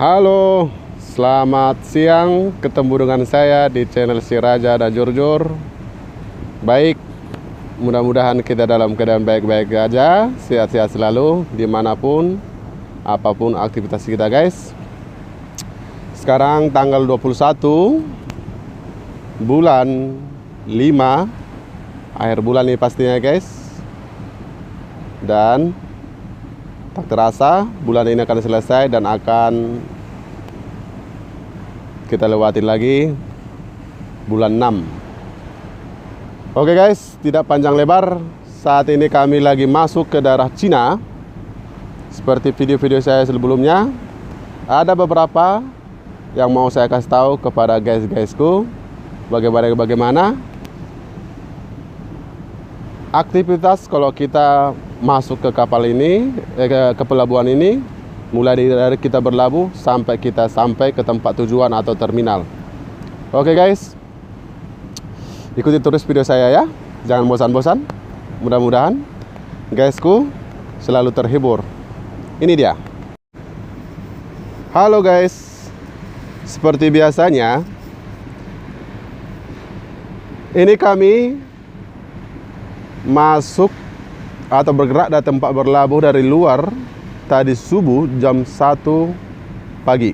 Halo, selamat siang. Ketemu dengan saya di channel Si Raja dan Jur-Jur. Baik, mudah-mudahan kita dalam keadaan baik-baik aja, sehat-sehat selalu, dimanapun, apapun aktivitas kita guys. Sekarang tanggal 21 bulan 5, akhir bulan ini pastinya guys. Dan tak terasa bulan ini akan selesai dan akan kita lewatin lagi bulan 6. Oke guys, tidak panjang lebar, saat ini kami lagi masuk ke daerah Cina. Seperti video-video saya sebelumnya, ada beberapa yang mau saya kasih tahu kepada guys-guysku bagaimana aktivitas kalau kita masuk ke kapal ini, ke pelabuhan ini, mulai dari kita berlabuh sampai kita sampai ke tempat tujuan atau terminal. Oke guys, ikuti terus video saya ya, jangan bosan-bosan. Mudah-mudahan guysku selalu terhibur. Ini dia. Halo guys, seperti biasanya ini kami masuk atau bergerak dari tempat berlabuh dari luar tadi subuh jam 1 pagi.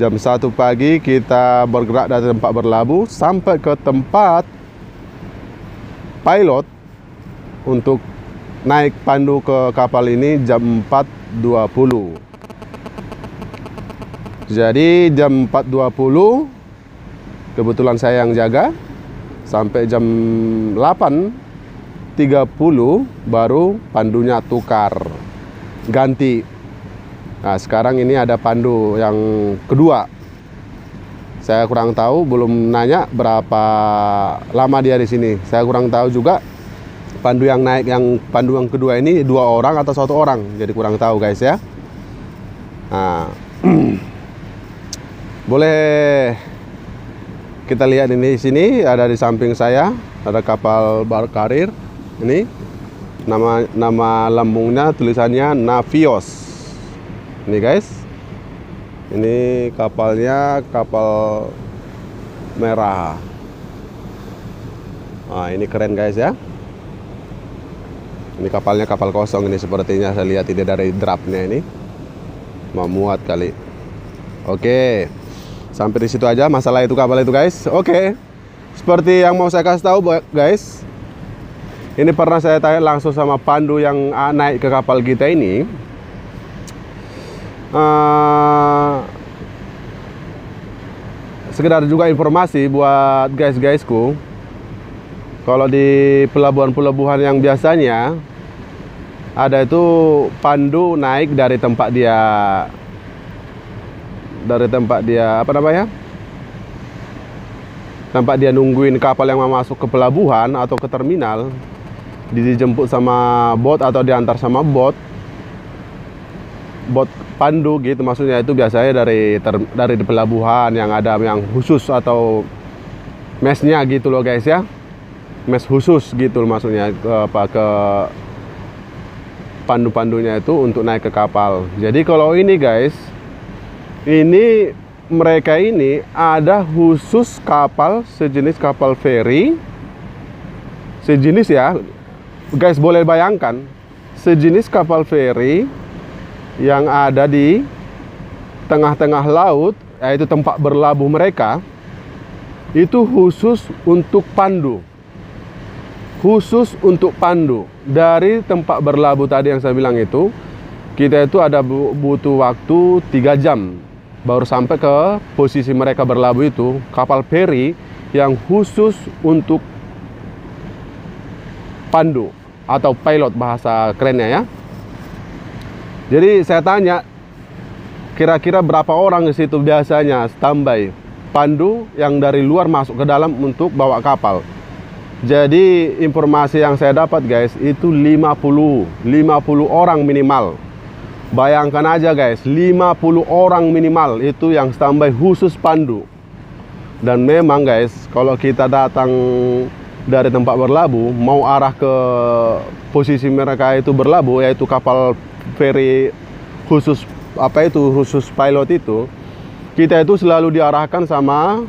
Jam 1 pagi kita bergerak dari tempat berlabuh sampai ke tempat pilot untuk naik pandu ke kapal ini jam 4.20. Jadi jam 4.20 kebetulan saya yang jaga sampai jam 8.30 baru pandunya tukar, ganti. Nah sekarang ini ada pandu yang kedua. Saya kurang tahu, belum nanya berapa lama dia di sini. Saya kurang tahu juga pandu yang naik, yang pandu yang kedua ini 2 orang atau 1 orang. Jadi kurang tahu guys ya. Nah, boleh kita lihat ini di sini, ada di samping saya ada kapal bar karir. Ini nama lambungnya tulisannya Navios. Ini guys, ini kapalnya kapal merah. Nah ini keren guys ya. Ini kapalnya kapal kosong ini sepertinya, saya lihat ini dari draftnya ini mau muat kali. Oke, sampai di situ aja masalah itu kapal itu guys. Oke, seperti yang mau saya kasih tahu guys, ini pernah saya tanya langsung sama pandu yang naik ke kapal kita ini. Sekedar juga informasi buat guys-guysku, kalau di pelabuhan-pelabuhan yang biasanya ada itu pandu naik dari tempat dia apa namanya, tempat dia nungguin kapal yang mau masuk ke pelabuhan atau ke terminal, dijemput sama bot atau diantar sama bot pandu gitu. Maksudnya itu biasanya dari pelabuhan yang ada yang khusus atau mesnya gitu loh guys ya, mes khusus gitu maksudnya, ke pandu-pandunya itu untuk naik ke kapal. Jadi kalau ini guys, ini mereka ini ada khusus kapal, sejenis kapal feri, sejenis ya guys, boleh bayangkan sejenis kapal feri yang ada di tengah-tengah laut, yaitu tempat berlabuh mereka, itu khusus untuk pandu. Khusus untuk pandu. Dari tempat berlabuh tadi yang saya bilang itu, kita itu ada butuh waktu 3 jam baru sampai ke posisi mereka berlabuh itu. Kapal feri yang khusus untuk pandu atau pilot bahasa kerennya ya. Jadi saya tanya, kira-kira berapa orang di situ biasanya standby pandu yang dari luar masuk ke dalam untuk bawa kapal. Jadi informasi yang saya dapat guys, itu 50 orang minimal. Bayangkan aja guys, 50 orang minimal itu yang standby khusus pandu. Dan memang guys, kalau kita datang dari tempat berlabuh mau arah ke posisi mereka itu berlabuh, yaitu kapal feri khusus apa itu khusus pilot itu, kita itu selalu diarahkan sama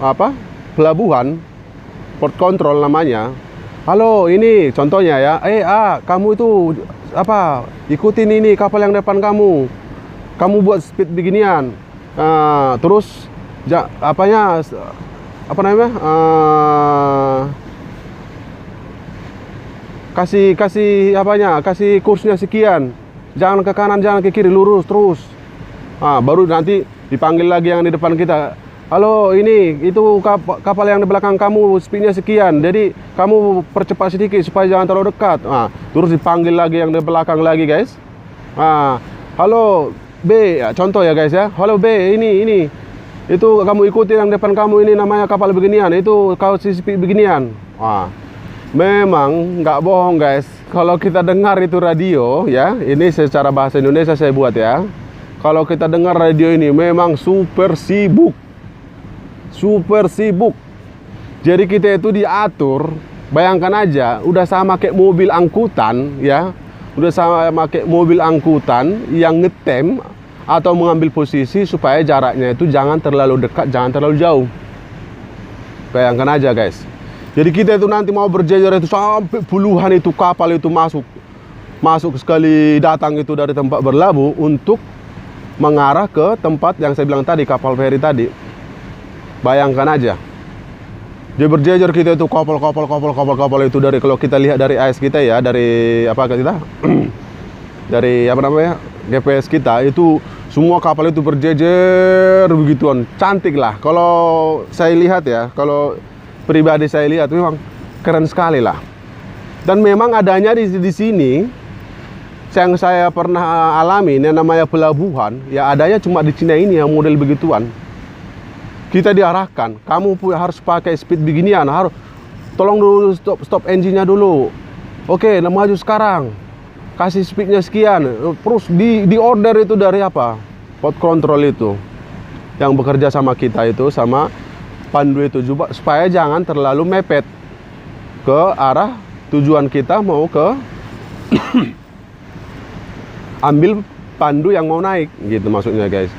apa pelabuhan, port control namanya. Halo, ini contohnya ya, kamu itu apa, ikutin ini kapal yang depan kamu, kamu buat speed beginian, terus apa namanya, kasih apanya, kasih kursnya sekian, jangan ke kanan, jangan ke kiri, lurus terus. Baru nanti dipanggil lagi yang di depan kita. Halo, ini itu kapal yang di belakang kamu speednya sekian, jadi kamu percepat sedikit supaya jangan terlalu dekat. Terus dipanggil lagi yang di belakang lagi, guys. Halo B, contoh ya guys ya. Halo B, ini itu kamu ikuti yang depan kamu, ini namanya kapal beginian, itu kau speed beginian. Memang nggak bohong guys, kalau kita dengar itu radio ya, ini secara bahasa Indonesia saya buat ya. Kalau kita dengar radio ini memang super sibuk. Jadi kita itu diatur, bayangkan aja, udah sama kayak mobil angkutan ya. Udah sama kayak mobil angkutan yang ngetem atau mengambil posisi supaya jaraknya itu jangan terlalu dekat, jangan terlalu jauh. Bayangkan aja guys. Jadi kita itu nanti mau berjejer itu sampai puluhan itu kapal itu masuk sekali datang itu dari tempat berlabuh untuk mengarah ke tempat yang saya bilang tadi, kapal feri tadi. Bayangkan aja. Dia berjejer kita itu kapal itu, dari kalau kita lihat dari AIS kita ya, dari apa kita dari apa namanya GPS kita itu semua kapal itu berjejer begituan, cantik lah. Kalau saya lihat ya, kalau pribadi saya lihat memang keren sekali lah. Dan memang adanya di sini yang saya pernah alami, yang namanya pelabuhan ya, adanya cuma di Cina ini yang model begituan. Kita diarahkan, kamu harus pakai speed beginian, harus tolong dulu stop engine-nya dulu. Oke, maju sekarang. Kasih speednya sekian. Terus di order itu dari apa? Port control itu yang bekerja sama kita itu, sama pandu itu juga, supaya jangan terlalu mepet ke arah tujuan kita mau ke ambil pandu yang mau naik gitu maksudnya guys.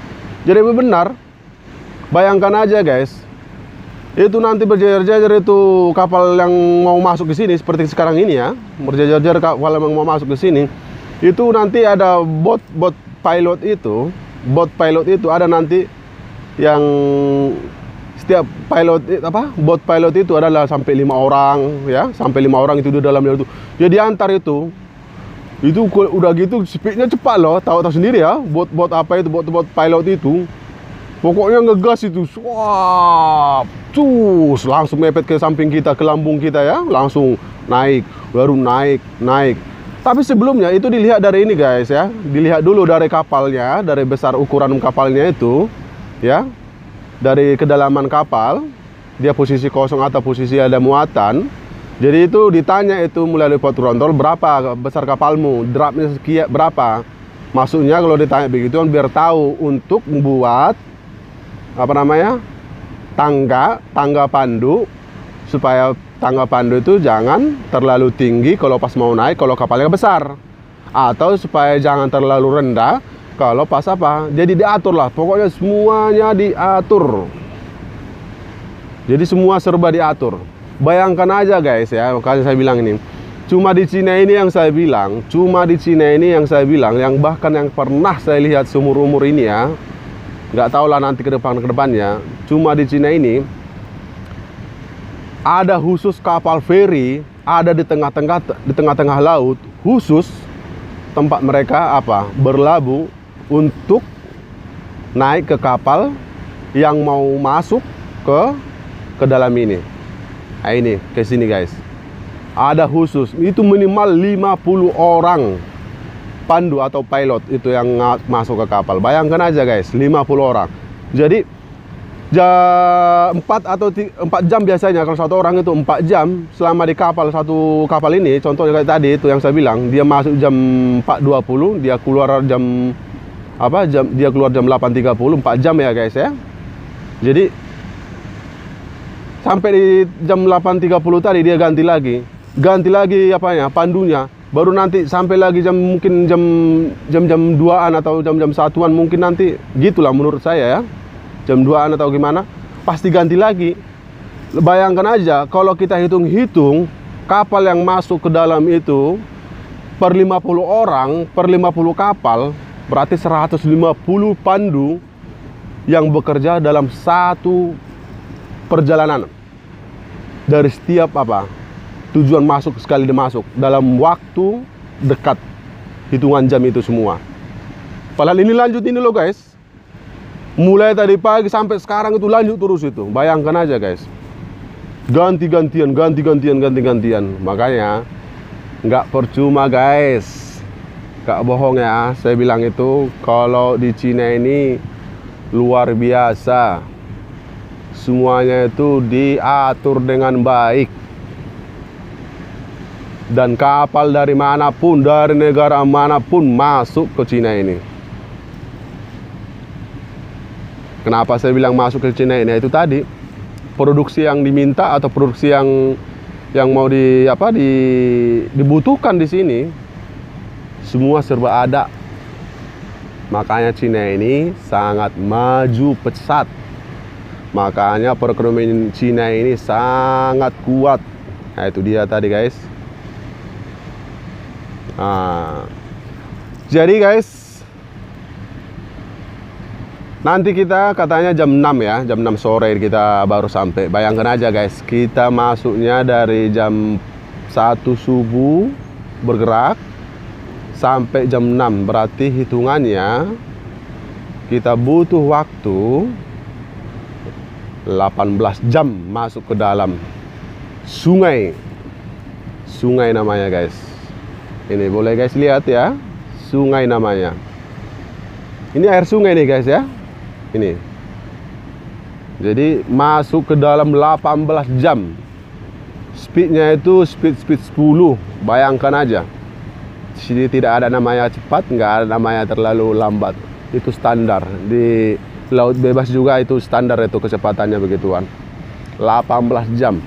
Jadi benar. Bayangkan aja guys, itu nanti berjejer-jejer itu kapal yang mau masuk ke sini seperti sekarang ini ya, berjejer-jejer kapal yang mau masuk ke sini. Itu nanti ada bot pilot itu ada nanti yang setiap bot pilot itu adalah sampai 5 orang ya, sampai 5 orang itu di dalamnya itu. Jadi antar itu udah gitu speednya cepat loh, tahu sendiri ya, bot pilot itu. Pokoknya ngegas itu, langsung mepet ke samping kita, ke lambung kita ya, langsung naik, baru naik. Tapi sebelumnya itu dilihat dari ini guys ya, dilihat dulu dari kapalnya, dari besar ukuran kapalnya itu, ya, dari kedalaman kapal, dia posisi kosong atau posisi ada muatan. Jadi itu ditanya itu melalui port control, berapa besar kapalmu, drapnya sekian berapa. Maksudnya kalau ditanya begitu kan biar tahu untuk membuat apa namanya tangga pandu, supaya tangga pandu itu jangan terlalu tinggi kalau pas mau naik kalau kapalnya besar, atau supaya jangan terlalu rendah kalau pas apa. Jadi diatur lah, pokoknya semuanya diatur. Jadi semua serba diatur. Bayangkan aja guys ya, makanya saya bilang ini cuma di Cina ini yang saya bilang, yang bahkan yang pernah saya lihat seumur-umur ini ya. Nggak tahu lah nanti ke depannya. Cuma di Cina ini ada khusus kapal feri, ada di tengah-tengah laut, khusus tempat mereka apa berlabuh untuk naik ke kapal yang mau masuk ke dalam ini. Nah, ini ke sini guys. Ada khusus, itu minimal 50 orang pandu atau pilot itu yang masuk ke kapal. Bayangkan aja guys, 50 orang. Jadi 4 jam biasanya kalau satu orang itu 4 jam selama di kapal, satu kapal ini. Contohnya kayak tadi itu yang saya bilang, dia masuk jam 4.20, dia keluar jam 8.30, 4 jam ya guys ya. Jadi sampai di jam 8.30 tadi dia ganti lagi apanya, pandunya. baru nanti sampai lagi mungkin jam 2-an atau jam 1-an mungkin nanti gitulah menurut saya ya. Jam 2-an atau gimana, pasti ganti lagi. Bayangkan aja kalau kita hitung-hitung kapal yang masuk ke dalam itu per 50 orang, per 50 kapal, berarti 150 pandu yang bekerja dalam satu perjalanan. Dari setiap tujuan masuk sekali masuk dalam waktu dekat, hitungan jam itu semua. Padahal ini lanjut ini loh guys, mulai tadi pagi sampai sekarang itu lanjut terus itu. Bayangkan aja guys, ganti-gantian. Makanya nggak percuma guys, nggak bohong ya, saya bilang itu kalau di Cina ini luar biasa, semuanya itu diatur dengan baik. Dan kapal dari manapun, dari negara manapun masuk ke Cina ini. Kenapa saya bilang masuk ke Cina ini? Itu tadi produksi yang diminta atau produksi yang mau dibutuhkan di sini semua serba ada. Makanya Cina ini sangat maju pesat. Makanya perekonomian Cina ini sangat kuat. Nah, itu dia tadi guys. Jadi guys, nanti kita katanya jam 6 ya, jam 6 sore kita baru sampai. Bayangkan aja guys, kita masuknya dari jam 1 subuh bergerak sampai jam 6. Berarti hitungannya kita butuh waktu 18 jam masuk ke dalam sungai. Sungai namanya guys. Ini boleh guys lihat ya, sungai namanya. Ini air sungai nih guys ya. Ini. Jadi masuk ke dalam 18 jam. Speednya itu speed 10. Bayangkan aja. Sini tidak ada namanya cepat, nggak ada namanya terlalu lambat. Itu standar. Di laut bebas juga itu standar itu kecepatannya begituan. 18 jam.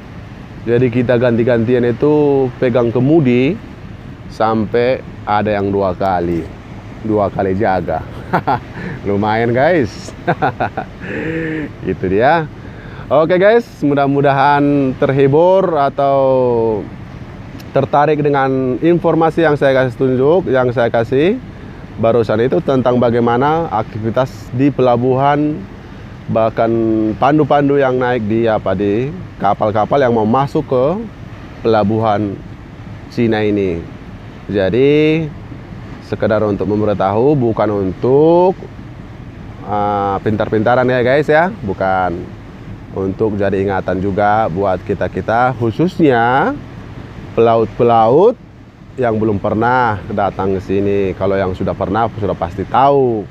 Jadi kita ganti-gantian itu pegang kemudi sampai ada yang 2 kali jaga. Lumayan guys. Itu dia. Oke guys, mudah-mudahan terhibur atau tertarik dengan informasi yang saya kasih barusan itu tentang bagaimana aktivitas di pelabuhan, bahkan pandu-pandu yang naik di kapal-kapal yang mau masuk ke pelabuhan Cina ini. Jadi sekedar untuk memberitahu, bukan untuk pintar-pintaran ya guys ya, bukan, untuk jadi ingatan juga buat kita-kita, khususnya pelaut-pelaut yang belum pernah datang ke sini. Kalau yang sudah pernah sudah pasti tahu.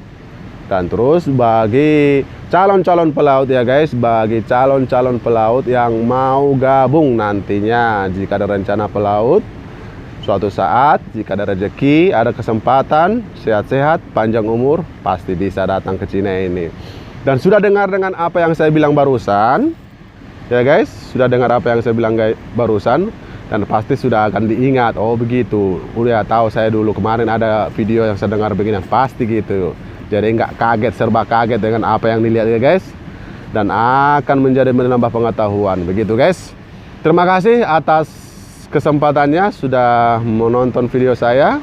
Dan terus bagi calon-calon pelaut ya guys, bagi calon-calon pelaut yang mau gabung nantinya, jika ada rencana pelaut suatu saat, jika ada rezeki, ada kesempatan, sehat-sehat, panjang umur, pasti bisa datang ke Cina ini. Dan sudah dengar dengan apa yang saya bilang barusan ya guys, sudah dengar apa yang saya bilang barusan, dan pasti sudah akan diingat, oh begitu, udah tahu saya dulu kemarin ada video yang saya dengar begini, pasti gitu. Jadi nggak kaget, serba kaget dengan apa yang dilihat ya guys, dan akan menambah pengetahuan begitu guys. Terima kasih atas kesempatannya sudah menonton video saya.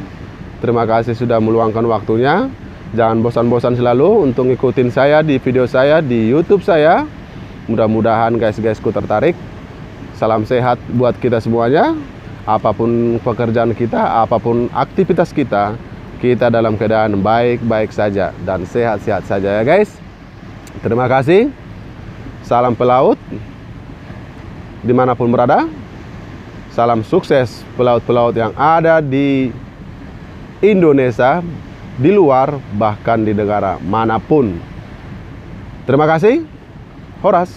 Terima kasih sudah meluangkan waktunya. Jangan bosan-bosan selalu untuk ngikutin saya di video saya di YouTube saya. Mudah-mudahan guys-guysku tertarik. Salam sehat buat kita semuanya. Apapun pekerjaan kita, apapun aktivitas kita, kita dalam keadaan baik-baik saja dan sehat-sehat saja ya guys. Terima kasih. Salam pelaut dimanapun berada. Salam sukses pelaut-pelaut yang ada di Indonesia, di luar, bahkan di negara manapun. Terima kasih. Horas.